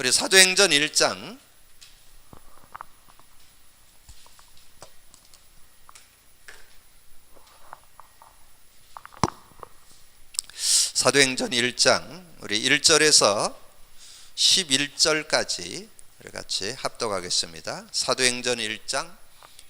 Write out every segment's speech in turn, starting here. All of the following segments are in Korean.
우리 사도행전 1장 사도행전 1장 우리 1절에서 11절까지 같이 합독하겠습니다. 사도행전 1장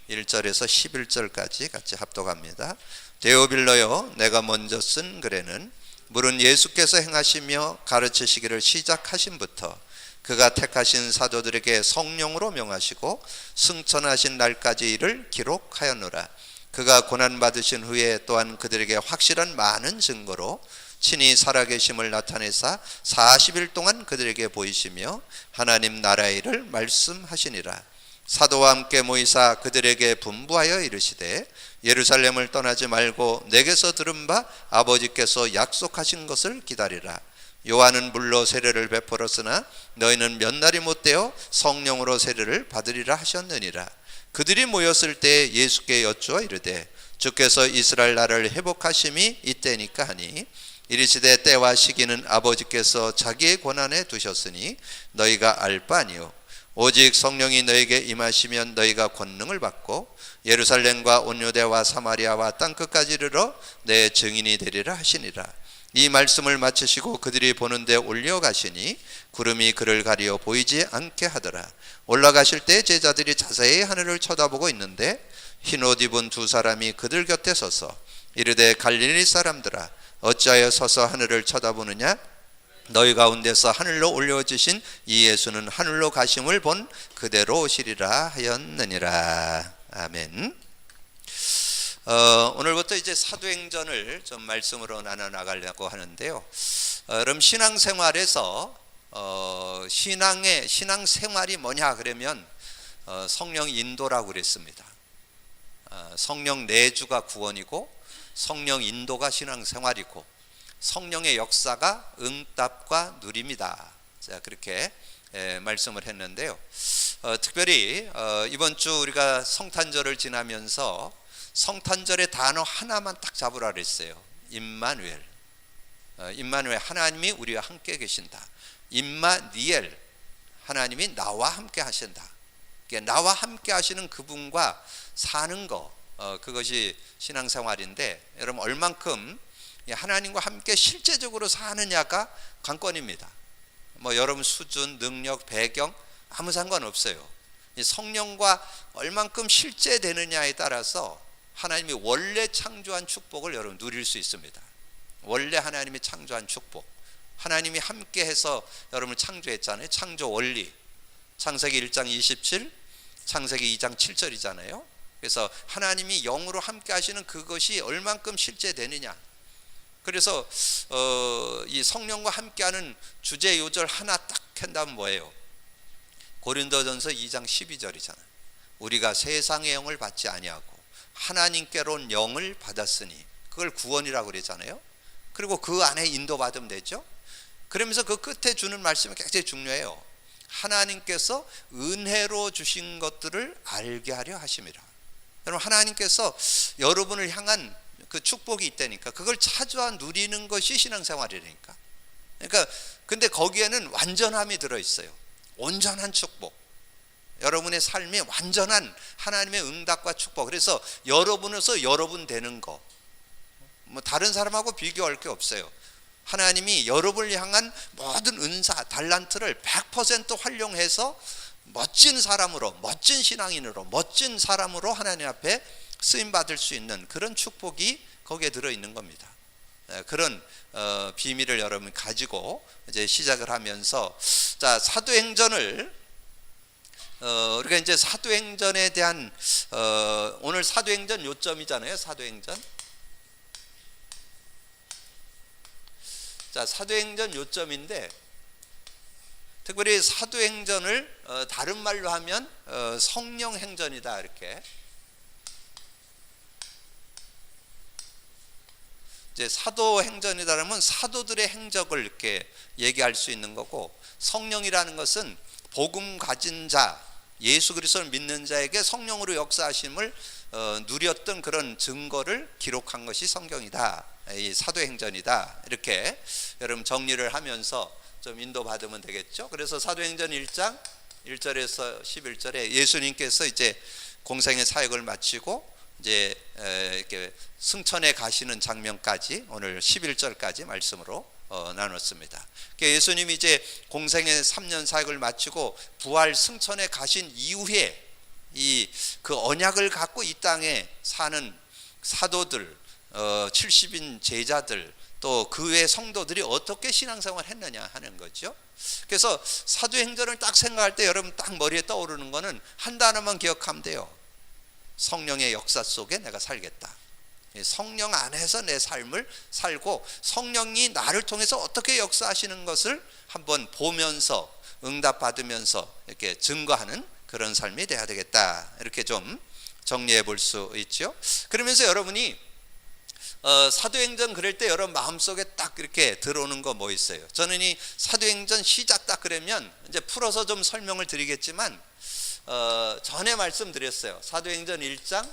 1절에서 11절까지 같이 합독합니다. 데오빌러여, 내가 먼저 쓴 글에는 물은 예수께서 행하시며 가르치시기를 시작하신부터 그가 택하신 사도들에게 성령으로 명하시고 승천하신 날까지 이를 기록하였노라. 그가 고난받으신 후에 또한 그들에게 확실한 많은 증거로 친히 살아계심을 나타내사 40일 동안 그들에게 보이시며 하나님 나라의 일을 말씀하시니라. 사도와 함께 모이사 그들에게 분부하여 이르시되 예루살렘을 떠나지 말고 내게서 들은 바 아버지께서 약속하신 것을 기다리라. 요한은 물로 세례를 베풀었으나 너희는 몇 날이 못되어 성령으로 세례를 받으리라 하셨느니라. 그들이 모였을 때 예수께 여쭈어 이르되 주께서 이스라엘 나라를 회복하심이 이때니까 하니 이르시되 때와 시기는 아버지께서 자기의 권한에 두셨으니 너희가 알 바 아니요 오직 성령이 너희에게 임하시면 너희가 권능을 받고 예루살렘과 온 유대와 사마리아와 땅끝까지 이르러 내 증인이 되리라 하시니라. 이 말씀을 마치시고 그들이 보는 데 올려가시니 구름이 그를 가리어 보이지 않게 하더라. 올라가실 때 제자들이 자세히 하늘을 쳐다보고 있는데 흰옷 입은 두 사람이 그들 곁에 서서 이르되 갈릴리 사람들아 어찌하여 서서 하늘을 쳐다보느냐? 너희 가운데서 하늘로 올려지신 이 예수는 하늘로 가심을 본 그대로 오시리라 하였느니라. 아멘. 오늘부터 이제 사도행전을 좀 말씀으로 나눠 나가려고 하는데요. 여러분 신앙생활에서 신앙생활이 뭐냐 그러면 성령 인도라고 그랬습니다. 성령 내주가 구원이고 성령 인도가 신앙생활이고 성령의 역사가 응답과 누림이다. 자, 그렇게 말씀을 했는데요. 특별히 이번 주 우리가 성탄절을 지나면서 성탄절의 단어 하나만 딱 잡으라 그랬어요. 임마누엘. 임마누엘, 하나님이 우리와 함께 계신다. 임마니엘, 하나님이 나와 함께 하신다. 나와 함께 하시는 그분과 사는 거, 그것이 신앙생활인데 여러분 얼만큼 하나님과 함께 실제적으로 사느냐가 관건입니다. 뭐 여러분 수준, 능력, 배경 아무 상관없어요. 성령과 얼만큼 실제되느냐에 따라서 하나님이 원래 창조한 축복을 여러분 누릴 수 있습니다. 원래 하나님이 창조한 축복, 하나님이 함께해서 여러분을 창조했잖아요. 창조 원리, 창세기 1장 27, 창세기 2장 7절이잖아요. 그래서 하나님이 영으로 함께 하시는 그것이 얼만큼 실제되느냐. 그래서 이 성령과 함께하는 주제 요절 하나 딱 한다면 뭐예요? 고린도전서 2장 12절이잖아요. 우리가 세상의 영을 받지 아니하고 하나님께로는 영을 받았으니, 그걸 구원이라고 그랬잖아요. 그리고 그 안에 인도받으면 되죠. 그러면서 그 끝에 주는 말씀이 굉장히 중요해요. 하나님께서 은혜로 주신 것들을 알게 하려 하심이라. 여러분 하나님께서 여러분을 향한 그 축복이 있다니까, 그걸 찾아 누리는 것이 신앙생활이라니까. 그러니까 근데 거기에는 완전함이 들어있어요. 온전한 축복, 여러분의 삶에 완전한 하나님의 응답과 축복. 그래서 여러분에서 여러분 되는 거, 뭐 다른 사람하고 비교할 게 없어요. 하나님이 여러분을 향한 모든 은사, 달란트를 100% 활용해서 멋진 사람으로, 멋진 신앙인으로, 멋진 사람으로 하나님 앞에 쓰임받을 수 있는 그런 축복이 거기에 들어있는 겁니다. 그런 비밀을 여러분 가지고 이제 시작을 하면서, 자, 사도행전을 우리가 이제 사도행전에 대한 오늘 사도행전 요점이잖아요. 사도행전. 자, 사도행전 요점인데 특별히 사도행전을 다른 말로 하면 성령행전이다, 이렇게. 이제 사도행전이라면 사도들의 행적을 이렇게 얘기할 수 있는 거고, 성령이라는 것은 복음 가진 자, 예수 그리스도를 믿는 자에게 성령으로 역사하심을 누렸던 그런 증거를 기록한 것이 성경이다, 이 사도행전이다, 이렇게 여러분 정리를 하면서 좀 인도받으면 되겠죠. 그래서 사도행전 1장 1절에서 11절에 예수님께서 이제 공생의 사역을 마치고 이제 이렇게 승천에 가시는 장면까지 오늘 11절까지 말씀으로 나눴습니다. 예수님이 이제 공생의 3년 사역을 마치고 부활 승천에 가신 이후에 그 언약을 갖고 이 땅에 사는 사도들, 70인 제자들, 또 그 외 성도들이 어떻게 신앙생활을 했느냐 하는 거죠. 그래서 사도행전을 딱 생각할 때 여러분 딱 머리에 떠오르는 거는 한 단어만 기억하면 돼요. 성령의 역사 속에 내가 살겠다. 성령 안에서 내 삶을 살고 성령이 나를 통해서 어떻게 역사하시는 것을 한번 보면서 응답받으면서 이렇게 증거하는 그런 삶이 돼야 되겠다. 이렇게 좀 정리해 볼 수 있죠. 그러면서 여러분이 사도행전 그럴 때 여러분 마음속에 딱 이렇게 들어오는 거 뭐 있어요? 저는 이 사도행전 시작 딱 그러면 이제 풀어서 좀 설명을 드리겠지만 전에 말씀드렸어요. 사도행전 1장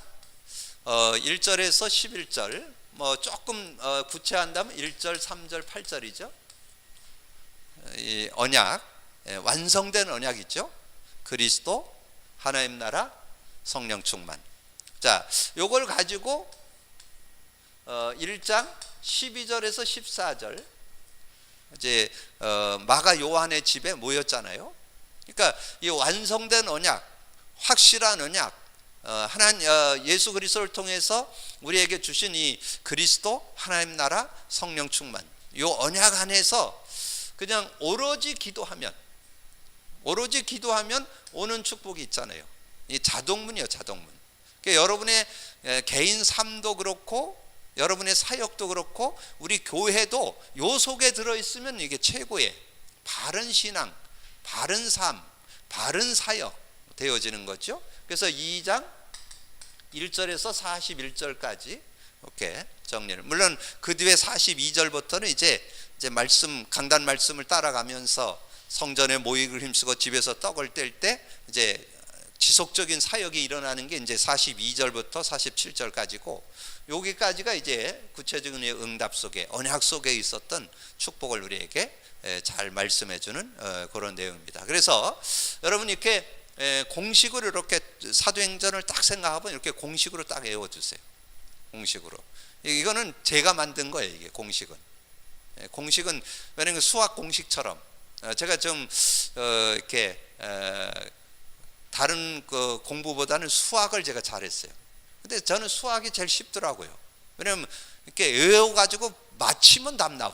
1절에서 11절 뭐 조금 구체한다면 1절, 3절, 8절이죠. 이 언약, 완성된 언약이죠. 그리스도, 하나님 나라, 성령 충만. 자, 요걸 가지고 1장 12절에서 14절 이제 마가 요한의 집에 모였잖아요. 그러니까 이 완성된 언약, 확실한 언약, 하나님 예수 그리스도를 통해서 우리에게 주신 이 그리스도, 하나님 나라, 성령 충만, 이 언약 안에서 그냥 오로지 기도하면 오는 축복이 있잖아요. 이 자동문이요, 자동문. 그러니까 여러분의 개인 삶도 그렇고 여러분의 사역도 그렇고 우리 교회도 요 속에 들어있으면 이게 최고의 바른 신앙, 바른 삶, 바른 사역 되어지는 거죠. 그래서 2장 1절에서 41절까지 이렇게 정리를. 물론 그 뒤에 42절부터는 이제 말씀, 강단 말씀을 따라가면서 성전에 모이기를 힘쓰고 집에서 떡을 뗄 때 이제 지속적인 사역이 일어나는 게 이제 42절부터 47절까지고, 여기까지가 이제 구체적인 응답 속에, 언약 속에 있었던 축복을 우리에게 잘 말씀해 주는 그런 내용입니다. 그래서 여러분 이렇게 공식으로 이렇게 사도행전을 딱 생각하면 이렇게 공식으로 딱 외워 주세요. 공식으로. 이거는 제가 만든 거예요. 이게 공식은 왜냐면 수학 공식처럼 제가 좀 이렇게 다른 그 공부보다는 수학을 제가 잘했어요. 근데 저는 수학이 제일 쉽더라고요. 왜냐면 이렇게 외워가지고 맞히면 답 나와.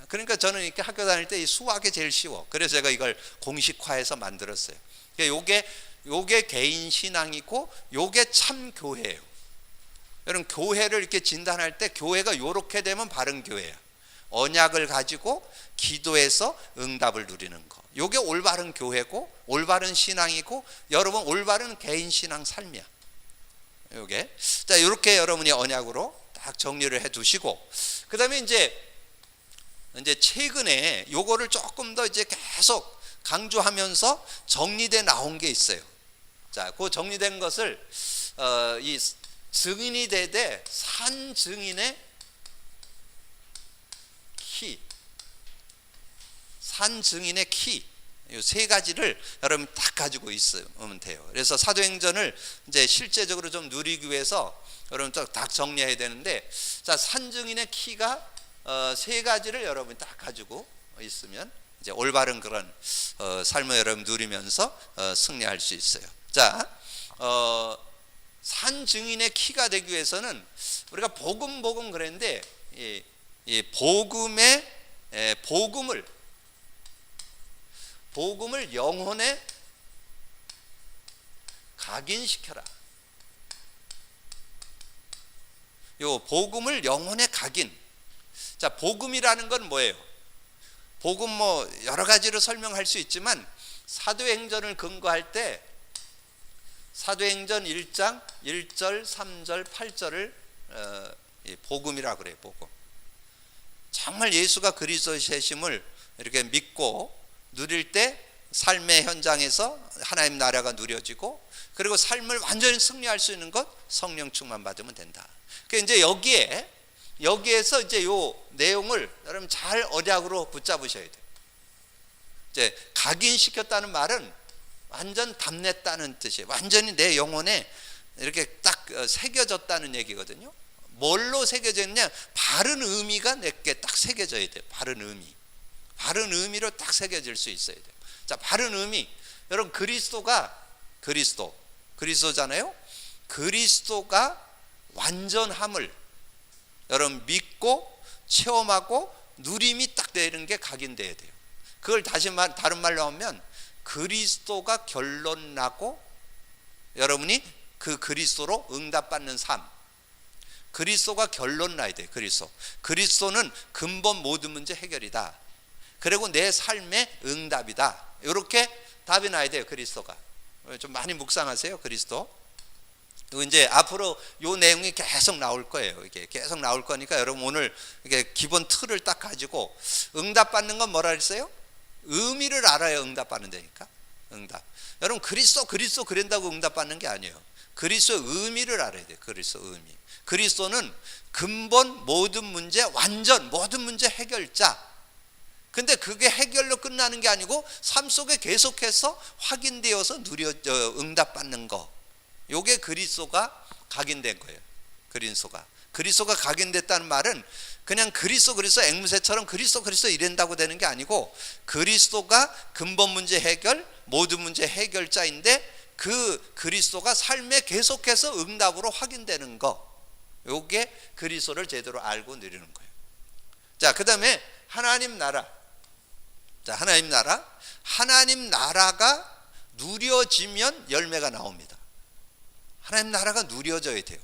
그러니까 저는 이렇게 학교 다닐 때 이 수학이 제일 쉬워. 그래서 제가 이걸 공식화해서 만들었어요. 요게 개인 신앙이고 요게 참 교회예요. 여러분 교회를 이렇게 진단할 때 교회가 요렇게 되면 바른 교회야. 언약을 가지고 기도해서 응답을 누리는 거. 요게 올바른 교회고 올바른 신앙이고 여러분 올바른 개인 신앙 삶이야. 요게. 자, 요렇게 여러분이 언약으로 딱 정리를 해 두시고, 그다음에 이제 최근에 요거를 조금 더 이제 계속 강조하면서 정리돼 나온 게 있어요. 자, 그 정리된 것을 이 증인이 되되 산 증인의 키, 산 증인의 키, 이 세 가지를 여러분 딱 가지고 있으면 돼요. 그래서 사도행전을 이제 실제적으로 좀 누리기 위해서 여러분 딱 정리해야 되는데, 자, 산 증인의 키가 세 가지를 여러분이 딱 가지고 있으면 이제 올바른 그런 삶을 여러분 누리면서 승리할 수 있어요. 자, 산 증인의 키가 되기 위해서는 우리가 복음 그랬는데 이 복음을 영혼에 각인시켜라. 요 복음을 영혼에 각인. 자, 복음이라는 건 뭐예요? 복음 뭐 여러 가지로 설명할 수 있지만 사도행전을 근거할 때 사도행전 1장 1절, 3절, 8절을 복음이라고 그래요. 복음. 정말 예수가 그리스도이심을 이렇게 믿고 누릴 때 삶의 현장에서 하나님 나라가 누려지고, 그리고 삶을 완전히 승리할 수 있는 것 성령 충만 받으면 된다. 그러니까 이제 여기에서 이제 요 내용을 여러분 잘 언약으로 붙잡으셔야 돼요. 이제 각인시켰다는 말은 완전 담냈다는 뜻이에요. 완전히 내 영혼에 이렇게 딱 새겨졌다는 얘기거든요. 뭘로 새겨졌냐? 바른 의미가 내게 딱 새겨져야 돼요. 바른 의미. 바른 의미로 딱 새겨질 수 있어야 돼요. 자, 바른 의미. 여러분, 그리스도잖아요. 그리스도가 완전함을 여러분 믿고 체험하고 누림이 딱 되는 게 각인돼야 돼요. 그걸 다른 말로 하면 그리스도가 결론 나고 여러분이 그 그리스도로 응답받는 삶. 그리스도가 결론 나야 돼요. 그리스도는 근본 모든 문제 해결이다. 그리고 내 삶의 응답이다. 이렇게 답이 나야 돼요. 그리스도가. 좀 많이 묵상하세요. 그리스도. 그리고 이제 앞으로 이 내용이 계속 나올 거예요. 이게 계속 나올 거니까 여러분 오늘 이게 기본 틀을 딱 가지고 응답받는 건 뭐라 그랬어요? 의미를 알아야 응답받는 데니까. 응답. 여러분 그리스도 그런다고 응답받는 게 아니에요. 그리스도의 의미를 알아야 돼요. 그리스도 의미. 그리스도는 근본 모든 문제 모든 문제 해결자. 근데 그게 해결로 끝나는 게 아니고 삶 속에 계속해서 확인되어서 응답받는 거. 요게 그리스도가 각인된 거예요. 그리스도가 각인됐다는 말은 그냥 그리스도 앵무새처럼 그리스도 이런다고 되는 게 아니고 그리스도가 근본 문제 해결, 모든 문제 해결자인데 그 그리스도가 삶에 계속해서 응답으로 확인되는 거. 요게 그리스도를 제대로 알고 누리는 거예요. 자, 그다음에 하나님 나라. 자, 하나님 나라가 누려지면 열매가 나옵니다. 하나님 나라가 누려져야 돼요.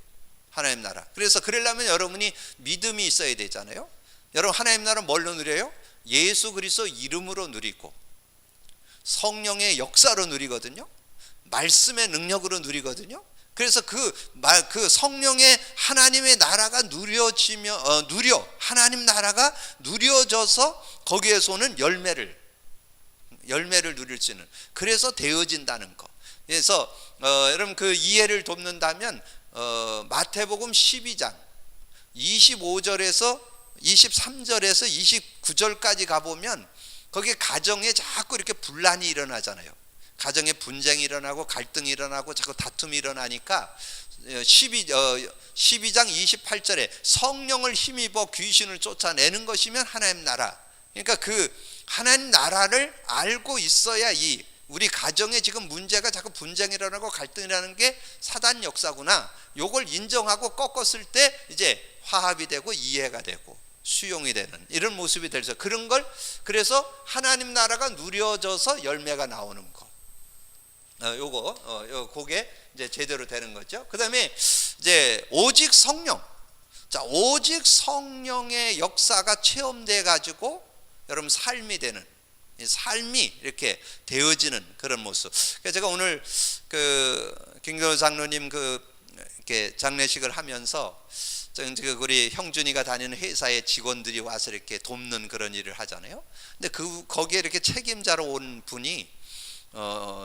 하나님 나라. 그래서 그러려면 여러분이 믿음이 있어야 되잖아요. 여러분 하나님 나라 뭘로 누려요? 예수 그리스도 이름으로 누리고 성령의 역사로 누리거든요. 말씀의 능력으로 누리거든요. 그래서 그 성령의 하나님의 나라가 하나님 나라가 누려져서 거기에서는 열매를 누릴 수 있는. 그래서 되어진다는 거. 그래서 여러분 그 이해를 돕는다면 마태복음 12장 25절에서 23절에서 29절까지 가보면 거기에 가정에 자꾸 이렇게 분란이 일어나잖아요. 가정에 분쟁이 일어나고 갈등이 일어나고 자꾸 다툼이 일어나니까 12장 28절에 성령을 힘입어 귀신을 쫓아내는 것이면 하나님 나라. 그러니까 그 하나님 나라를 알고 있어야 우리 가정에 지금 문제가 자꾸 분쟁이 일어나고 갈등이 일어나는 게 사단 역사구나. 요걸 인정하고 꺾었을 때 이제 화합이 되고 이해가 되고 수용이 되는 이런 모습이 되죠. 그런 걸 그래서 하나님 나라가 누려져서 열매가 나오는 거. 그게 이제 제대로 되는 거죠. 그다음에 이제 오직 성령. 자, 오직 성령의 역사가 체험돼 가지고 여러분 삶이 되는 삶이 이렇게 되어지는 그런 모습. 그래서 제가 오늘 김경호 장로님 이렇게 장례식을 하면서 우리 형준이가 다니는 회사의 직원들이 와서 이렇게 돕는 그런 일을 하잖아요. 근데 거기에 이렇게 책임자로 온 분이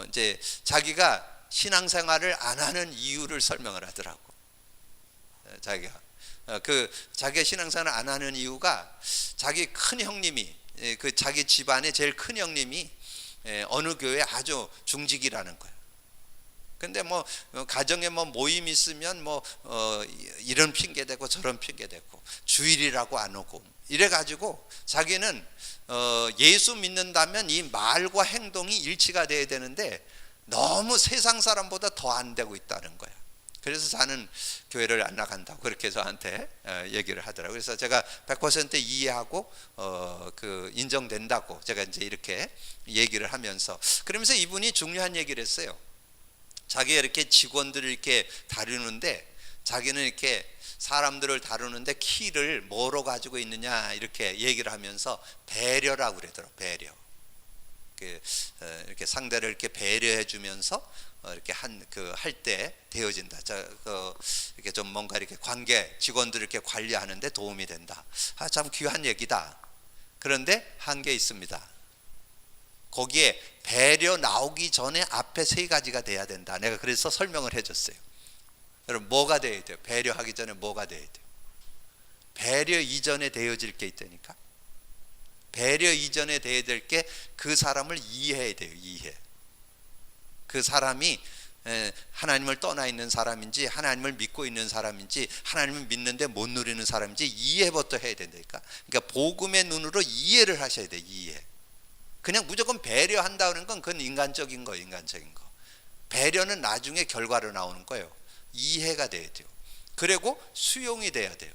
이제 자기가 신앙생활을 안 하는 이유를 설명을 하더라고. 자기가 신앙생활을 안 하는 이유가 자기 큰 형님이 자기 집안의 제일 큰 형님이 어느 교회 아주 중직이라는 거야. 근데 가정에 모임 있으면 이런 핑계 대고 저런 핑계 대고 주일이라고 안 오고 이래 가지고 자기는 예수 믿는다면 이 말과 행동이 일치가 돼야 되는데 너무 세상 사람보다 더 안 되고 있다는 거야. 그래서 자는 교회를 안 나간다고 그렇게 저한테 얘기를 하더라고요. 그래서 제가 100% 이해하고 인정된다고 제가 이제 이렇게 얘기를 하면서 그러면서 이분이 중요한 얘기를 했어요. 자기가 이렇게 직원들을 이렇게 다루는데 자기는 이렇게 사람들을 다루는데 키를 뭐로 가지고 있느냐 이렇게 얘기를 하면서 배려라고 그러더라고요. 배려. 이렇게 상대를 이렇게 배려해 주면서 이렇게 할 때 되어진다. 이렇게 좀 뭔가 이렇게 직원들을 이렇게 관리하는데 도움이 된다. 참 귀한 얘기다. 그런데 한계 있습니다. 거기에 배려 나오기 전에 앞에 세 가지가 돼야 된다. 내가 그래서 설명을 해줬어요. 여러분 뭐가 돼야 돼요? 배려하기 전에 뭐가 돼야 돼요? 배려 이전에 되어질 게 있다니까. 배려 이전에 돼야 될 게 그 사람을 이해해야 돼요. 이해. 그 사람이 하나님을 떠나 있는 사람인지 하나님을 믿고 있는 사람인지 하나님을 믿는데 못 누리는 사람인지 이해부터 해야 된다니까. 그러니까 복음의 눈으로 이해를 하셔야 돼요. 이해. 그냥 무조건 배려한다는 건 그건 인간적인 거, 인간적인 거. 배려는 나중에 결과로 나오는 거예요. 이해가 돼야 돼요. 그리고 수용이 돼야 돼요.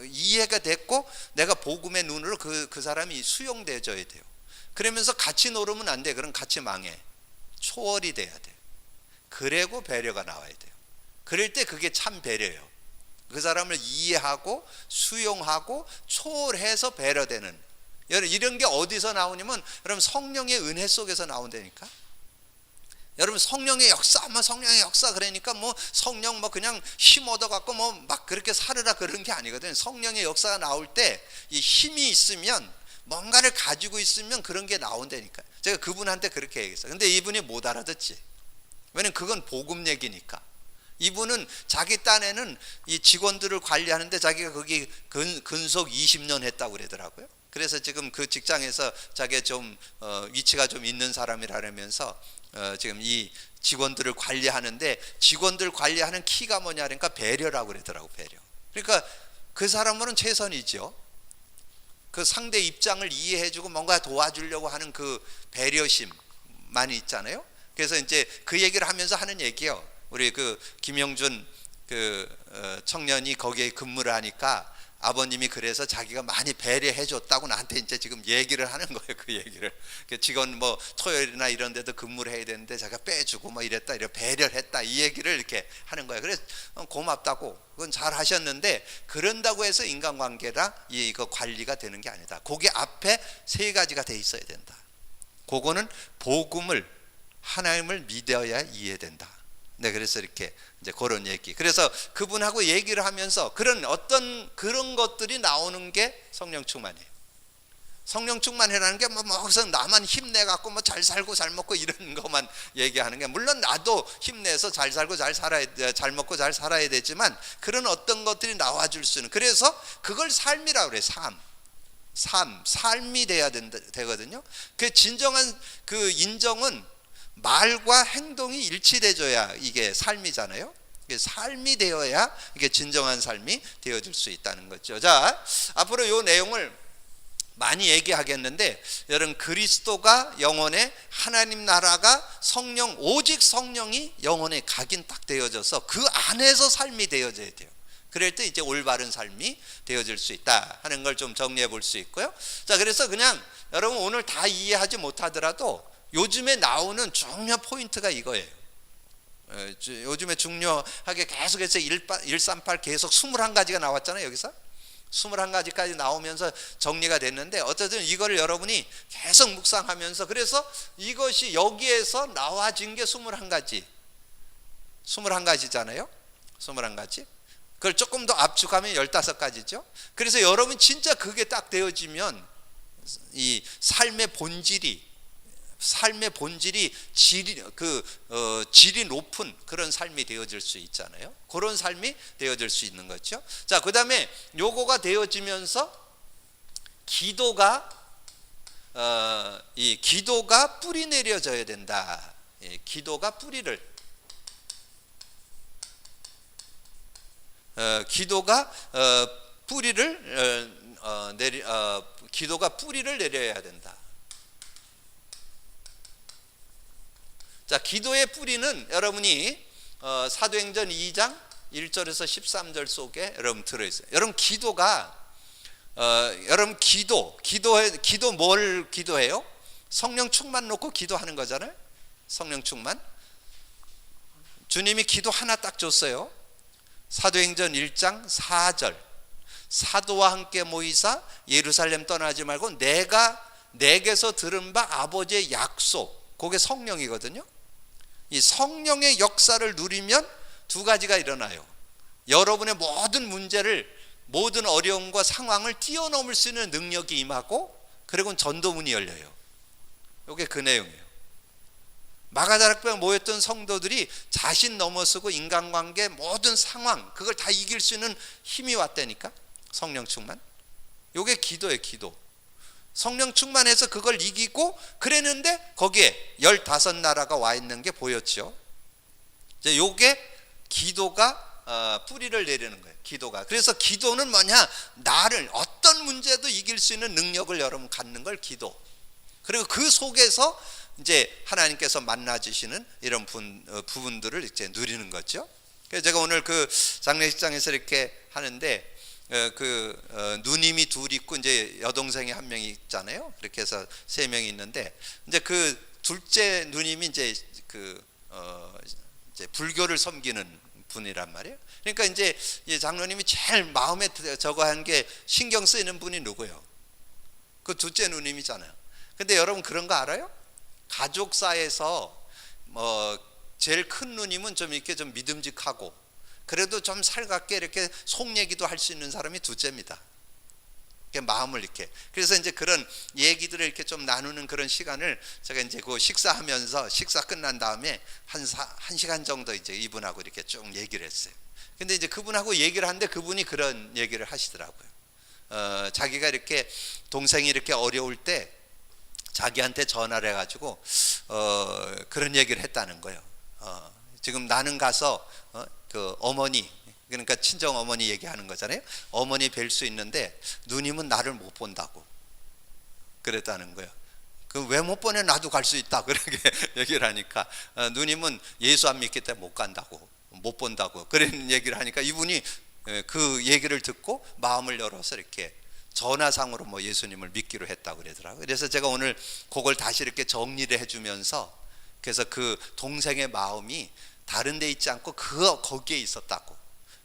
이해가 됐고 내가 복음의 눈으로 그 사람이 수용되어져야 돼요. 그러면서 같이 놀으면 안 돼. 그럼 같이 망해. 초월이 돼야 돼요. 그리고 배려가 나와야 돼요. 그럴 때 그게 참 배려예요. 그 사람을 이해하고 수용하고 초월해서 배려되는, 이런 게 어디서 나오냐면 여러분 성령의 은혜 속에서 나온다니까. 여러분 성령의 역사, 성령의 역사 그러니까 성령 그냥 힘 얻어 갖고 막 그렇게 살으라 그런 게 아니거든요. 성령의 역사가 나올 때 이 힘이 있으면, 뭔가를 가지고 있으면 그런 게 나온다니까. 제가 그분한테 그렇게 얘기했어요. 근데 이분이 못 알아듣지. 왜냐면 그건 복음 얘기니까. 이분은 자기 딴에는 이 직원들을 관리하는데 자기가 거기 근속 20년 했다고 그러더라고요. 그래서 지금 그 직장에서 자기가 좀 위치가 좀 있는 사람이라면서 지금 이 직원들을 관리하는데, 직원들 관리하는 키가 뭐냐 그러니까 배려라고 그러더라고. 배려. 그러니까 그 사람은 최선이죠. 그 상대 입장을 이해해주고 뭔가 도와주려고 하는 그 배려심 많이 있잖아요. 그래서 이제 그 얘기를 하면서 하는 얘기예요. 우리 그 김영준 그 청년이 거기에 근무를 하니까 아버님이 그래서 자기가 많이 배려해 줬다고 나한테 이제 지금 얘기를 하는 거예요. 그 얘기를. 직원 토요일이나 이런 데도 근무를 해야 되는데 자기가 빼주고 이랬다, 이렇게 배려를 했다, 이 얘기를 이렇게 하는 거예요. 그래서 고맙다고, 그건 잘 하셨는데 그런다고 해서 인간관계랑 이거 관리가 되는 게 아니다. 거기 앞에 세 가지가 돼 있어야 된다. 그거는 복음을, 하나님을 믿어야 이해된다. 네, 그래서 이렇게 이제 그런 얘기. 그래서 그분하고 얘기를 하면서 그런 것들이 나오는 게 성령 충만이에요. 성령 충만이라는 게 거기서 나만 힘내 갖고 잘 살고 잘 먹고 이런 것만 얘기하는 게, 물론 나도 힘내서 잘 살고 잘 먹고 잘 살아야 되지만 그런 어떤 것들이 나와줄 수 있는, 그래서 그걸 삶이라고 그래요. 삶이 돼야 되거든요. 그 진정한 그 인정은 말과 행동이 일치돼줘야 이게 삶이잖아요. 이게 삶이 되어야 이게 진정한 삶이 되어질 수 있다는 거죠. 자, 앞으로 이 내용을 많이 얘기하겠는데, 여러분 그리스도가 영혼에, 하나님 나라가 성령, 오직 성령이 영혼에 각인 딱 되어져서 그 안에서 삶이 되어져야 돼요. 그럴 때 이제 올바른 삶이 되어질 수 있다 하는 걸 좀 정리해 볼 수 있고요. 자, 그래서 그냥 여러분 오늘 다 이해하지 못하더라도 요즘에 나오는 중요 포인트가 이거예요. 요즘에 중요하게 계속해서 138 계속 21가지가 나왔잖아요. 여기서 21가지까지 나오면서 정리가 됐는데, 어쨌든 이거를 여러분이 계속 묵상하면서, 그래서 이것이 여기에서 나와진 게 21가지잖아요. 21가지. 그걸 조금 더 압축하면 15가지죠. 그래서 여러분 진짜 그게 딱 되어지면 이 삶의 본질이 질이 높은 그런 삶이 되어질 수 있잖아요. 그런 삶이 되어질 수 있는 거죠. 자, 그 다음에 요거가 되어지면서 기도가 뿌리 내려져야 된다. 기도가 뿌리를 내려야 된다. 자, 기도의 뿌리는 여러분이 사도행전 2장 1절에서 13절 속에 여러분 들어있어요. 여러분 기도가 여러분 기도 뭘 기도해요? 성령 충만 놓고 기도하는 거잖아요. 성령 충만. 주님이 기도 하나 딱 줬어요. 사도행전 1장 4절. 사도와 함께 모이사 예루살렘 떠나지 말고 내게서 들은 바 아버지의 약속, 그게 성령이거든요. 이 성령의 역사를 누리면 두 가지가 일어나요. 여러분의 모든 문제를, 모든 어려움과 상황을 뛰어넘을 수 있는 능력이 임하고, 그리고 전도문이 열려요. 이게 그 내용이에요. 마가다락방에 모였던 성도들이 자신 넘어서고 인간관계 모든 상황, 그걸 다 이길 수 있는 힘이 왔다니까. 성령 충만. 이게 기도예요. 기도. 성령 충만해서 그걸 이기고 그랬는데 거기에 15나라가 와 있는 게 보였죠. 이제 요게 기도가 뿌리를 내리는 거예요. 기도가. 그래서 기도는 뭐냐? 나를 어떤 문제도 이길 수 있는 능력을 여러분 갖는 걸 기도. 그리고 그 속에서 이제 하나님께서 만나주시는 이런 부분들을 이제 누리는 거죠. 그래서 제가 오늘 그 장례식장에서 이렇게 하는데 누님이 둘 있고 이제 여동생이 한 명이 있잖아요. 그렇게 해서 3명이 있는데 이제 그 둘째 누님이 이제 이제 불교를 섬기는 분이란 말이에요. 그러니까 이제 장로님이 제일 마음에 저거 한 게 신경 쓰이는 분이 누구예요? 그 둘째 누님이잖아요. 근데 여러분 그런 거 알아요? 가족사에서 제일 큰 누님은 좀 이렇게 좀 믿음직하고 그래도 좀 살갑게 이렇게 속 얘기도 할 수 있는 사람이 둘째입니다. 마음을 이렇게. 그래서 이제 그런 얘기들을 이렇게 좀 나누는 그런 시간을 제가 이제 그 식사하면서 식사 끝난 다음에 한 시간 정도 이제 이분하고 이렇게 쭉 얘기를 했어요. 근데 이제 그분하고 얘기를 하는데 그분이 그런 얘기를 하시더라고요. 자기가 이렇게 동생이 이렇게 어려울 때 자기한테 전화를 해가지고 그런 얘기를 했다는 거예요. 지금 나는 가서 그 어머니, 그러니까 친정 어머니 얘기하는 거잖아요. 어머니 뵐 수 있는데 누님은 나를 못 본다고 그랬다는 거예요. 그 왜 못 보내? 나도 갈 수 있다. 그렇게 얘기를 하니까 누님은 예수 안 믿기 때문에 못 간다고, 못 본다고 그런 얘기를 하니까 이분이 그 얘기를 듣고 마음을 열어서 이렇게 전화상으로 뭐 예수님을 믿기로 했다고 그러더라고요. 그래서 제가 오늘 그걸 다시 이렇게 정리를 해주면서 그래서 그 동생의 마음이 다른 데 있지 않고 거기에 있었다고.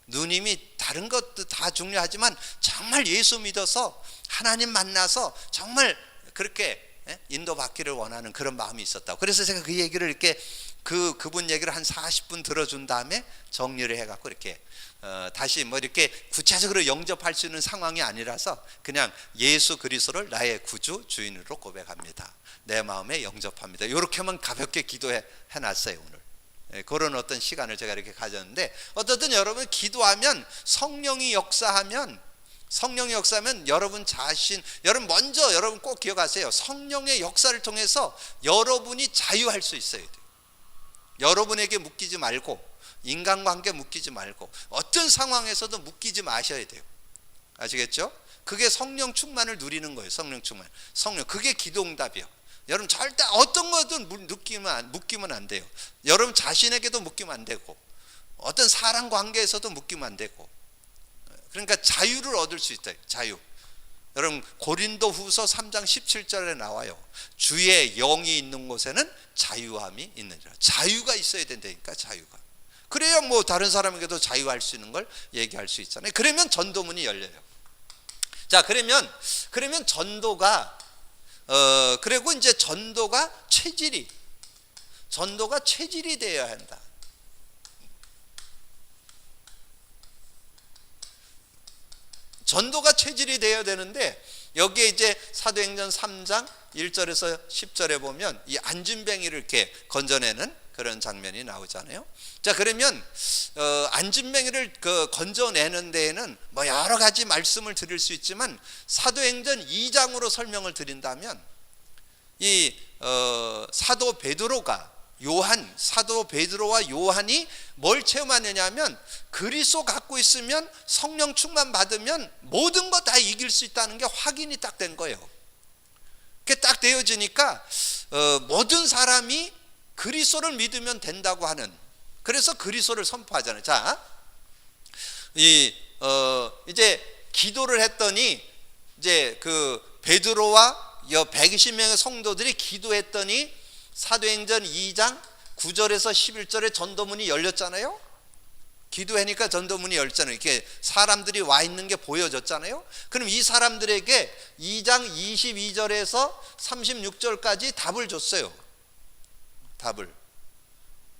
누님이 다른 것도 다 중요하지만 정말 예수 믿어서 하나님 만나서 정말 그렇게 인도받기를 원하는 그런 마음이 있었다고. 그래서 제가 그 얘기를 이렇게 그분 얘기를 한 40분 들어준 다음에 정리를 해갖고 이렇게 다시 뭐 이렇게 구체적으로 영접할 수 있는 상황이 아니라서 그냥 예수 그리스도를 나의 구주 주인으로 고백합니다. 내 마음에 영접합니다. 이렇게만 가볍게 기도해 놨어요 오늘. 그런 어떤 시간을 제가 이렇게 가졌는데 어쨌든 여러분 기도하면 성령이 역사하면 여러분 먼저 여러분 꼭 기억하세요. 성령의 역사를 통해서 여러분이 자유할 수 있어야 돼요. 여러분에게 묶이지 말고 인간관계 묶이지 말고 어떤 상황에서도 묶이지 마셔야 돼요. 아시겠죠? 그게 성령 충만을 누리는 거예요. 성령 충만. 그게 기도응답이요. 여러분 절대 어떤 것도 묶이면 안 돼요. 여러분 자신에게도 묶이면 안 되고 어떤 사람 관계에서도 묶이면 안 되고 그러니까 자유를 얻을 수 있다. 자유. 여러분 고린도후서 3장 17절에 나와요. 주의 영이 있는 곳에는 자유함이 있느니라. 자유가 있어야 된다니까. 자유가. 그래야 뭐 다른 사람에게도 자유할 수 있는 걸 얘기할 수 있잖아요. 그러면 전도문이 열려요. 자, 그러면 전도가 그리고 이제 전도가 체질이 되어야 한다. 전도가 체질이 되어야 되는데 여기에 이제 사도행전 3장 1절에서 10절에 보면 이 안진뱅이를 이렇게 건져내는 그런 장면이 나오잖아요. 자, 그러면 안진뱅이를 건져내는 데에는 뭐 여러 가지 말씀을 드릴 수 있지만 사도행전 2장으로 설명을 드린다면 이 사도 베드로와 요한이 뭘 체험하느냐면 그리스도 갖고 있으면 성령 충만 받으면 모든 거 다 이길 수 있다는 게 확인이 딱 된 거예요. 그게 딱 되어지니까 모든 사람이 그리스도를 믿으면 된다고 하는, 그래서 그리스도를 선포하잖아요. 자, 이제 기도를 했더니 이제 그 베드로와 120명의 성도들이 기도했더니 사도행전 2장 9절에서 11절에 전도문이 열렸잖아요. 기도하니까 전도문이 열렸잖아요. 이렇게 사람들이 와 있는 게 보여졌잖아요. 그럼 이 사람들에게 2장 22절에서 36절까지 답을 줬어요. 답을.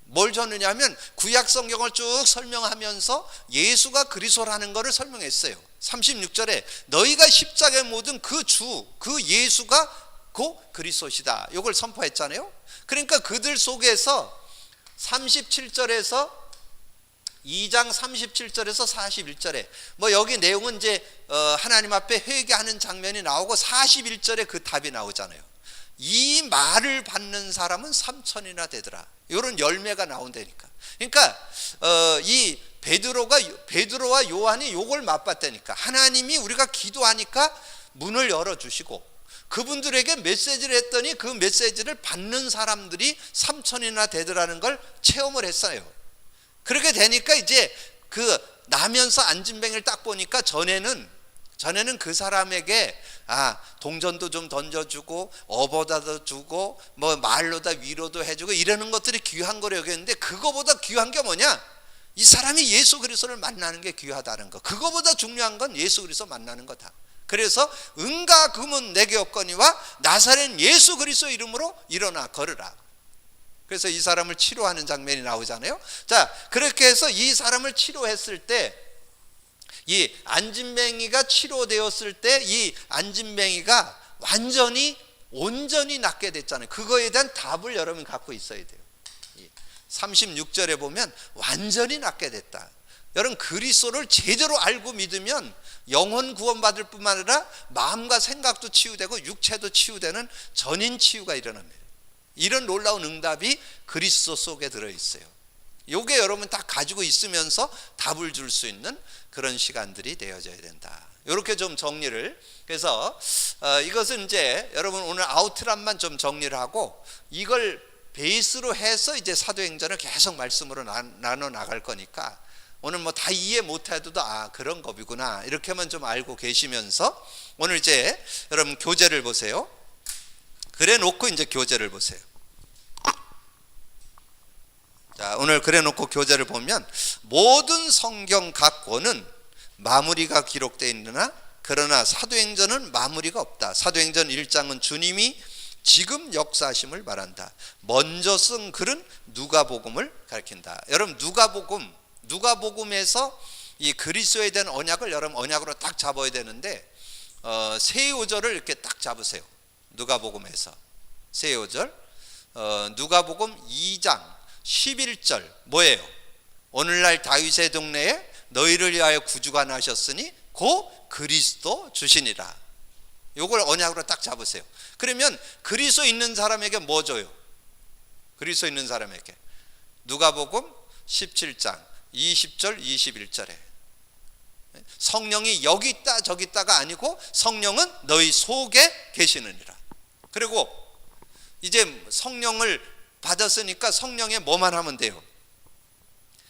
뭘 줬느냐 하면 구약 성경을 쭉 설명하면서 예수가 그리스도라는 것을 설명했어요. 36절에 너희가 십자가에 묻은 그 예수가 곧 그리스도시다. 이걸 선포했잖아요. 그러니까 그들 속에서 37절에서 2장 37절에서 41절에 뭐 여기 내용은 이제 하나님 앞에 회개하는 장면이 나오고 41절에 그 답이 나오잖아요. 이 말을 받는 사람은 3천이나 되더라. 이런 열매가 나온다니까. 그러니까 이 베드로와 요한이 요걸 맛봤다니까. 하나님이 우리가 기도하니까 문을 열어주시고 그분들에게 메시지를 했더니 그 메시지를 받는 사람들이 3천이나 되더라는 걸 체험을 했어요. 그렇게 되니까 이제 그 나면서 안진뱅이를 딱 보니까 전에는 그 사람에게 동전도 좀 던져주고 어버다도 주고 뭐 말로다 위로도 해주고 이러는 것들이 귀한 거로 여겼는데, 그거보다 귀한 게 뭐냐? 이 사람이 예수 그리스도를 만나는 게 귀하다는 거. 그거보다 중요한 건 예수 그리스도 만나는 거다. 그래서 은과 금은 내게 없거니와 나사렛 예수 그리스도 이름으로 일어나 걸으라. 그래서 이 사람을 치료하는 장면이 나오잖아요. 자, 그렇게 해서 이 사람을 치료했을 때, 이 안진뱅이가 치료되었을 때 이 안진뱅이가 온전히 낫게 됐잖아요. 그거에 대한 답을 여러분이 갖고 있어야 돼요. 36절에 보면 완전히 낫게 됐다. 여러분, 그리스도를 제대로 알고 믿으면 영혼 구원받을 뿐만 아니라 마음과 생각도 치유되고 육체도 치유되는 전인 치유가 일어납니다. 이런 놀라운 응답이 그리스도 속에 들어있어요. 요게 여러분 다 가지고 있으면서 답을 줄 수 있는 그런 시간들이 되어져야 된다. 이렇게 좀 정리를, 그래서 이것은 이제 여러분 오늘 아웃라인만 좀 정리를 하고 이걸 베이스로 해서 이제 사도행전을 계속 말씀으로 나눠 나갈 거니까 오늘 뭐 다 이해 못해도 그런 법이구나 이렇게만 좀 알고 계시면서 오늘 이제 여러분 교재를 보세요. 그래 놓고 이제 교재를 보세요. 자, 오늘 그래 놓고 교재를 보면 모든 성경 각 권은 마무리가 기록되어 있으나 그러나 사도행전은 마무리가 없다. 사도행전 1장은 주님이 지금 역사하심을 말한다. 먼저 쓴 글은 누가복음을 가리킨다. 여러분, 누가복음에서 이 그리스도에 대한 언약을 여러분 언약으로 딱 잡아야 되는데 세 요절을 이렇게 딱 잡으세요. 누가복음에서 세 요절, 누가복음 2장 11절 뭐예요? 오늘날 다윗의 동네에 너희를 위하여 구주가 나셨으니 곧 그리스도 주시니라. 요걸 언약으로 딱 잡으세요. 그러면 그리스도 있는 사람에게 뭐 줘요? 그리스도 있는 사람에게 누가복음 17장 20절 21절에 성령이 여기 있다 저기 있다가 아니고 성령은 너희 속에 계시느니라. 그리고 이제 성령을 받았으니까 성령의 뭐만 하면 돼요?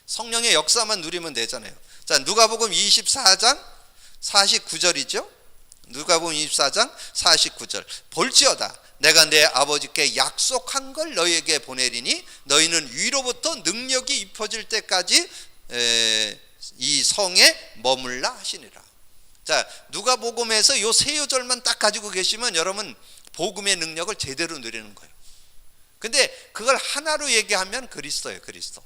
성령의 역사만 누리면 되잖아요. 자, 누가복음 24장 49절이죠. 누가복음 24장 49절 볼지어다 내가 내 아버지께 약속한 걸 너희에게 보내리니 너희는 위로부터 능력이 입혀질 때까지 이 성에 머물라 하시니라. 자, 누가복음에서 요 세 요절만 딱 가지고 계시면 여러분 복음의 능력을 제대로 누리는 거예요. 근데 그걸 하나로 얘기하면 그리스도예요. 그리스도.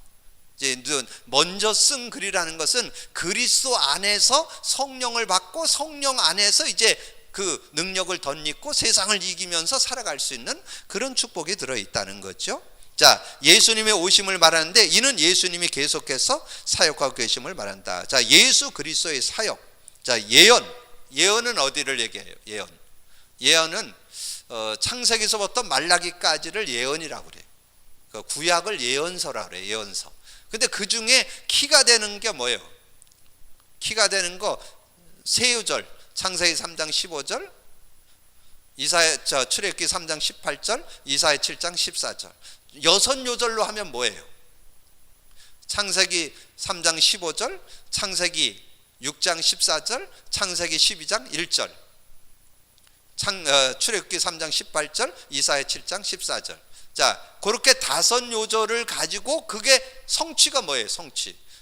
이제 먼저 쓴 글이라는 것은 그리스도 안에서 성령을 받고 성령 안에서 이제 그 능력을 덧입고 세상을 이기면서 살아갈 수 있는 그런 축복이 들어있다는 거죠. 자, 예수님의 오심을 말하는데 이는 예수님이 계속해서 사역하고 계심을 말한다. 자, 예수 그리스도의 사역. 자, 예언은 어디를 얘기해요? 예언은 창세기서부터 말라기까지를 예언이라고 그래요. 그 구약을 예언서라고 그래요. 예언서. 근데 그 중에 키가 되는 게 뭐예요? 키가 되는 거 세 요절, 창세기 3장 15절, 출애굽기 3장 18절, 이사야 7장 14절. 6요절로 하면 뭐예요? 창세기 3장 15절, 창세기 6장 14절, 창세기 12장 1절, 출애굽기 3장 18절, 이사야 7장 14절. 자, 그렇게 5요절을 가지고 그게 성취가 뭐예요?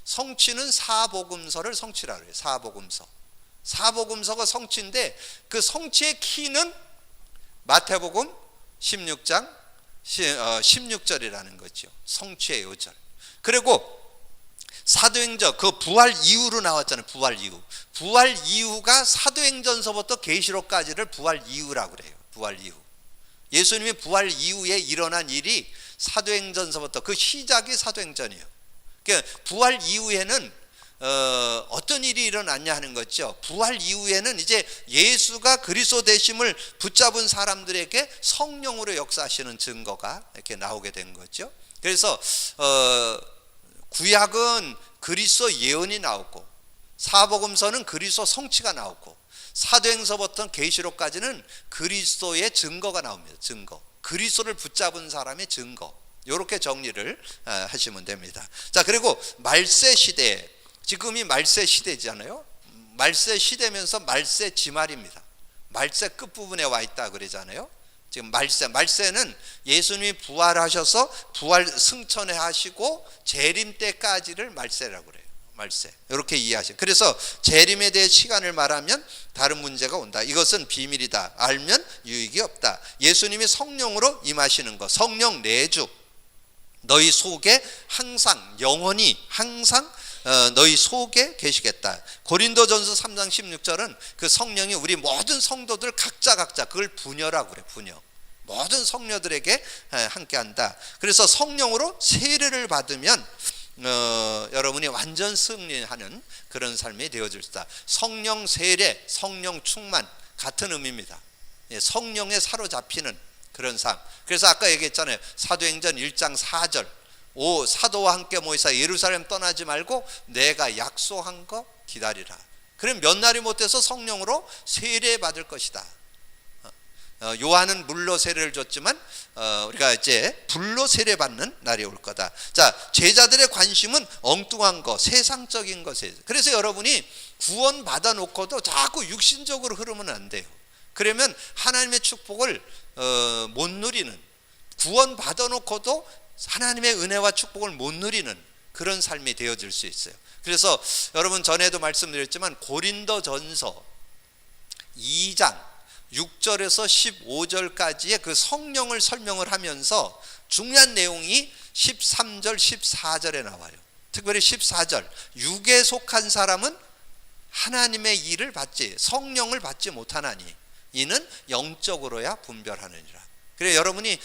성취는 사복음서를 성취라고 해요. 사복음서가 성취인데 그 성취의 키는 마태복음 16장 16절이라는 거죠. 성취의 요절. 그리고 사도행전 그 부활 이후로 나왔잖아요. 부활 이후가 사도행전서부터 계시록까지를 부활 이후라고 그래요. 부활 이후. 예수님이 부활 이후에 일어난 일이 사도행전서부터 그 시작이 사도행전이에요. 그러니까 부활 이후에는 어떤 일이 일어났냐 하는 거죠. 부활 이후에는 이제 예수가 그리스도 되심을 붙잡은 사람들에게 성령으로 역사하시는 증거가 이렇게 나오게 된 거죠. 그래서 구약은 그리스도 예언이 나오고, 사복음서는 그리스도 성취가 나오고, 사도행서부터 계시록까지는 그리스도의 증거가 나옵니다. 증거, 그리스도를 붙잡은 사람의 증거, 이렇게 정리를 하시면 됩니다. 자, 그리고 말세 시대, 지금이 말세 시대잖아요. 말세 시대면서 말세 지말입니다. 말세 끝부분에 와 있다 그러잖아요. 지금 말세는 예수님이 부활하셔서 부활 승천해 하시고 재림 때까지를 말세라고 그래요. 말세, 이렇게 이해하시죠. 그래서 재림에 대해 시간을 말하면 다른 문제가 온다. 이것은 비밀이다. 알면 유익이 없다. 예수님이 성령으로 임하시는 것, 성령 내주, 너희 속에 항상, 영원히 항상 너희 속에 계시겠다. 고린도전서 3장 16절은 그 성령이 우리 모든 성도들 각자 그걸 분여라고 그래. 분여, 모든 성녀들에게 함께한다. 그래서 성령으로 세례를 받으면 여러분이 완전 승리하는 그런 삶이 되어질다. 성령 세례, 성령 충만 같은 의미입니다. 성령에 사로잡히는 그런 삶. 그래서 아까 얘기했잖아요. 사도행전 1장 4절, 사도와 함께 모이사 예루살렘 떠나지 말고 내가 약속한 거 기다리라. 그럼 몇 날이 못해서 성령으로 세례 받을 것이다. 요한은 물로 세례를 줬지만 우리가 이제 불로 세례 받는 날이 올 거다. 자, 제자들의 관심은 엉뚱한 거, 세상적인 것에. 그래서 여러분이 구원 받아 놓고도 자꾸 육신적으로 흐르면 안 돼요. 그러면 하나님의 축복을 못 누리는, 구원 받아 놓고도 하나님의 은혜와 축복을 못 누리는 그런 삶이 되어질 수 있어요. 그래서 여러분 전에도 말씀드렸지만 고린도전서 2장 6절에서 15절까지의 그 성령을 설명을 하면서 중요한 내용이 13절 14절에 나와요. 특별히 14절, 육에 속한 사람은 하나님의 일을 받지, 성령을 받지 못하나니 이는 영적으로야 분별하느니라. 그래, 여러분이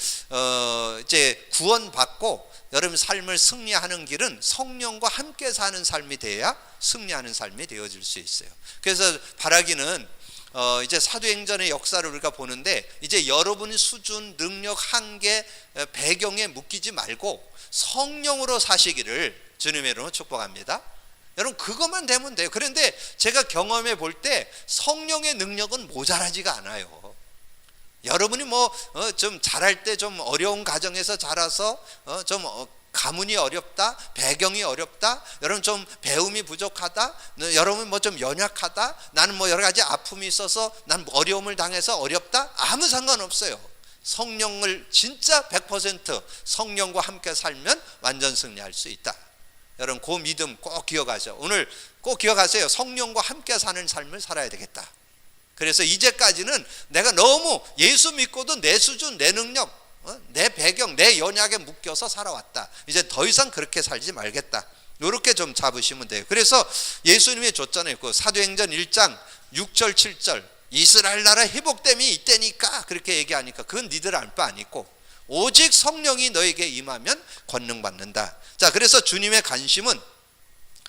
이제 구원받고 여러분 삶을 승리하는 길은 성령과 함께 사는 삶이 돼야 승리하는 삶이 되어질 수 있어요. 그래서 바라기는 이제 사도행전의 역사를 우리가 보는데, 이제 여러분의 수준, 능력, 한계, 배경에 묶이지 말고 성령으로 사시기를 주님의 이름으로 축복합니다. 여러분 그것만 되면 돼요. 그런데 제가 경험해 볼 때 성령의 능력은 모자라지가 않아요. 여러분이 좀 자랄 때 좀 어려운 가정에서 자라서 좀 가문이 어렵다, 배경이 어렵다, 여러분 좀 배움이 부족하다, 여러분 좀 연약하다, 나는 여러 가지 아픔이 있어서 난 어려움을 당해서 어렵다, 아무 상관없어요. 성령을 진짜 100% 성령과 함께 살면 완전 승리할 수 있다. 여러분 그 믿음 꼭 기억하세요. 오늘 꼭 기억하세요. 성령과 함께 사는 삶을 살아야 되겠다. 그래서 이제까지는 내가 너무 예수 믿고도 내 수준, 내 능력, 내 배경, 내 연약에 묶여서 살아왔다. 이제 더 이상 그렇게 살지 말겠다. 이렇게 좀 잡으시면 돼요. 그래서 예수님이 줬잖아요. 그 사도행전 1장 6절 7절, 이스라엘 나라 회복됨이 이때니까 그렇게 얘기하니까 그건 니들 알 바 아니고 오직 성령이 너에게 임하면 권능 받는다. 자, 그래서 주님의 관심은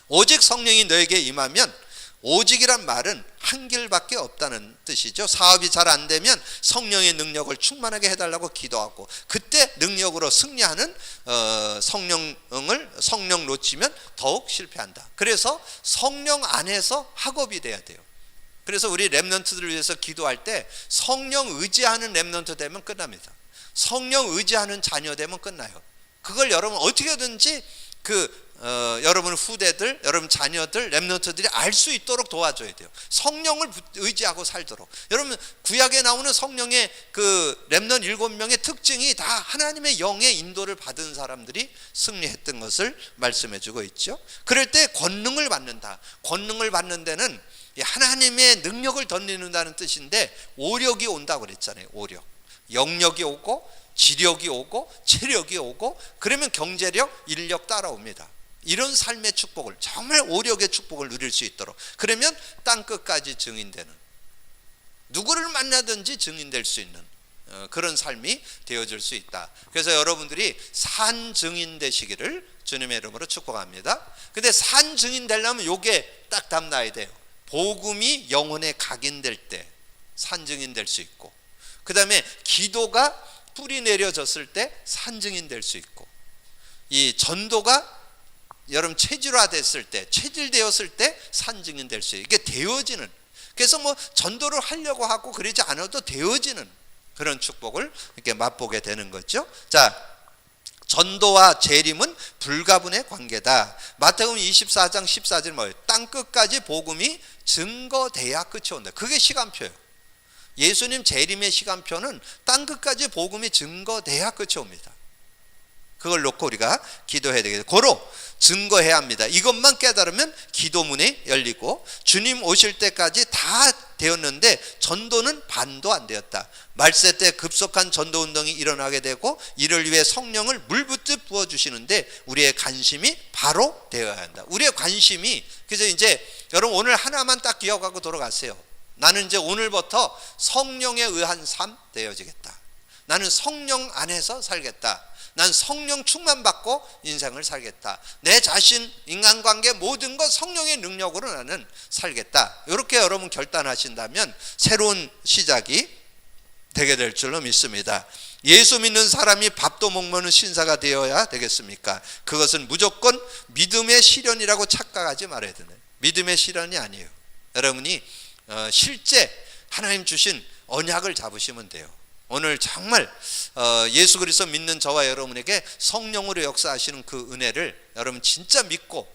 오직 성령이 너에게 임하면, 오직이란 말은 한 길밖에 없다는 뜻이죠. 사업이 잘 안 되면 성령의 능력을 충만하게 해달라고 기도하고, 그때 능력으로 승리하는 성령 놓치면 더욱 실패한다. 그래서 성령 안에서 학업이 돼야 돼요. 그래서 우리 렘넌트들을 위해서 기도할 때 성령 의지하는 렘넌트 되면 끝납니다. 성령 의지하는 자녀 되면 끝나요. 그걸 여러분 어떻게든지 여러분 후대들, 여러분 자녀들, 렘넌트들이 알 수 있도록 도와줘야 돼요. 성령을 의지하고 살도록. 여러분 구약에 나오는 성령의 그 렘넌 7명의 특징이 다 하나님의 영의 인도를 받은 사람들이 승리했던 것을 말씀해주고 있죠. 그럴 때 권능을 받는다. 권능을 받는 데는 하나님의 능력을 덧입는다는 뜻인데, 오력이 온다고 그랬잖아요. 오력, 영력이 오고 지력이 오고 체력이 오고, 그러면 경제력, 인력 따라옵니다. 이런 삶의 축복을, 정말 오력의 축복을 누릴 수 있도록, 그러면 땅끝까지 증인되는, 누구를 만나든지 증인될 수 있는 그런 삶이 되어질 수 있다. 그래서 여러분들이 산 증인 되시기를 주님의 이름으로 축복합니다. 근데 산 증인 되려면 요게 딱 답나야 돼요. 복음이 영혼에 각인될 때 산 증인 될 수 있고, 그 다음에 기도가 뿌리 내려졌을 때 산 증인 될 수 있고, 이 전도가 여러분 체질화 됐을 때, 체질되었을 때 산 증인 될 수 있어요. 이게 되어지는, 그래서 뭐 전도를 하려고 하고 그러지 않아도 되어지는 그런 축복을 이렇게 맛보게 되는 거죠. 자, 전도와 재림은 불가분의 관계다. 마태복음 24장 14절 뭐예요? 땅 끝까지 복음이 증거돼야 끝이 온다. 그게 시간표예요. 예수님 재림의 시간표는 땅 끝까지 복음이 증거돼야 끝이 옵니다. 그걸 놓고 우리가 기도해야 되겠죠. 고로 증거해야 합니다. 이것만 깨달으면 기도문이 열리고, 주님 오실 때까지 다 되었는데 전도는 반도 안 되었다. 말세 때 급속한 전도 운동이 일어나게 되고, 이를 위해 성령을 물붓듯 부어주시는데 우리의 관심이 바로 되어야 한다. 우리의 관심이, 그래서 이제 여러분 오늘 하나만 딱 기억하고 돌아가세요. 나는 이제 오늘부터 성령에 의한 삶 되어지겠다. 나는 성령 안에서 살겠다. 난 성령 충만받고 인생을 살겠다. 내 자신, 인간관계 모든 것 성령의 능력으로 나는 살겠다. 이렇게 여러분 결단하신다면 새로운 시작이 되게 될 줄로 믿습니다. 예수 믿는 사람이 밥도 못 먹는 신사가 되어야 되겠습니까? 그것은 무조건 믿음의 실현이라고 착각하지 말아야 되는, 믿음의 실현이 아니에요. 여러분이 실제 하나님 주신 언약을 잡으시면 돼요. 오늘 정말 예수 그리스도 믿는 저와 여러분에게 성령으로 역사하시는 그 은혜를 여러분 진짜 믿고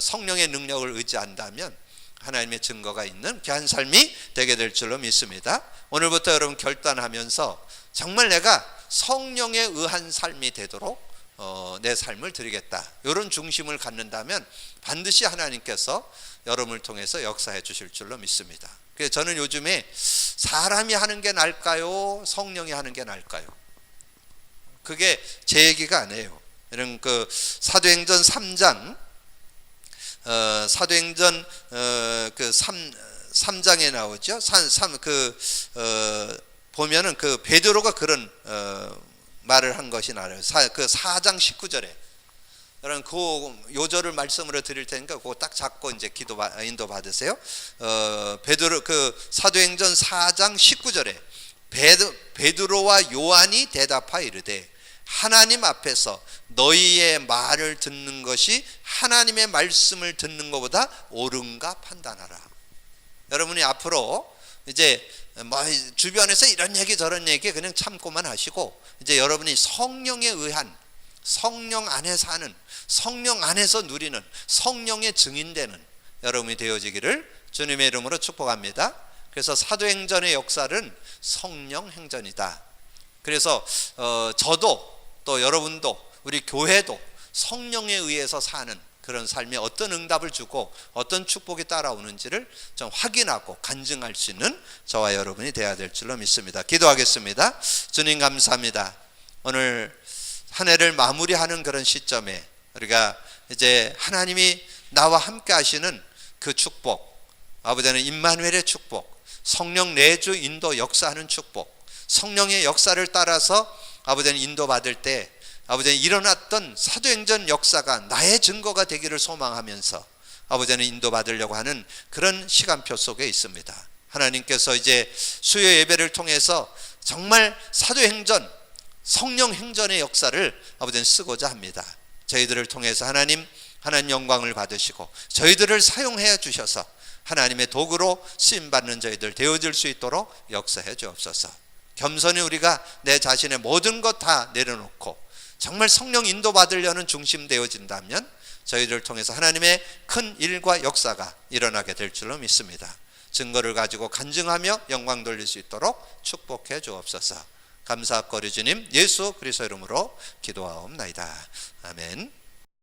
성령의 능력을 의지한다면 하나님의 증거가 있는 귀한 삶이 되게 될 줄로 믿습니다. 오늘부터 여러분 결단하면서 정말 내가 성령에 의한 삶이 되도록 내 삶을 드리겠다, 이런 중심을 갖는다면 반드시 하나님께서 여러분을 통해서 역사해 주실 줄로 믿습니다. 그래서 저는 요즘에 사람이 하는 게 나을까요? 성령이 하는 게 나을까요? 그게 제 얘기가 아니에요. 이런 그 사도행전 3장, 사도행전 그 3장에 나오죠. 보면은 그 베드로가 그런 말을 한 것이 나와요. 그 4장 19절에. 여러분 그 요절을 말씀으로 드릴 테니까 그거 딱 잡고 이제 인도 받으세요. 베드로 그 사도행전 4장 19절에 베드로와 요한이 대답하여 이르되 하나님 앞에서 너희의 말을 듣는 것이 하나님의 말씀을 듣는 것보다 옳은가 판단하라. 여러분이 앞으로 이제 뭐 주변에서 이런 얘기 저런 얘기 그냥 참고만 하시고, 이제 여러분이 성령에 의한, 성령 안에 사는, 성령 안에서 누리는, 성령의 증인되는 여러분이 되어지기를 주님의 이름으로 축복합니다. 그래서 사도행전의 역사는 성령 행전이다. 그래서 저도 또 여러분도 우리 교회도 성령에 의해서 사는 그런 삶에 어떤 응답을 주고 어떤 축복이 따라오는지를 좀 확인하고 간증할 수 있는 저와 여러분이 되어야 될 줄로 믿습니다. 기도하겠습니다. 주님 감사합니다. 오늘 한 해를 마무리하는 그런 시점에 우리가 이제 하나님이 나와 함께 하시는 그 축복, 아버지는 임마누엘의 축복, 성령 내주 인도 역사하는 축복, 성령의 역사를 따라서 아버지는 인도받을 때 아버지는 일어났던 사도행전 역사가 나의 증거가 되기를 소망하면서 아버지는 인도받으려고 하는 그런 시간표 속에 있습니다. 하나님께서 이제 수요 예배를 통해서 정말 사도행전, 성령 행전의 역사를 아버지는 쓰고자 합니다. 저희들을 통해서 하나님 영광을 받으시고 저희들을 사용해 주셔서 하나님의 도구로 쓰임받는 저희들 되어질 수 있도록 역사해 주옵소서. 겸손히 우리가 내 자신의 모든 것 다 내려놓고 정말 성령 인도받으려는 중심 되어진다면 저희들을 통해서 하나님의 큰 일과 역사가 일어나게 될 줄로 믿습니다. 증거를 가지고 간증하며 영광 돌릴 수 있도록 축복해 주옵소서. 감사하고 주님 예수 그리스도 이름으로 기도하옵나이다. 아멘.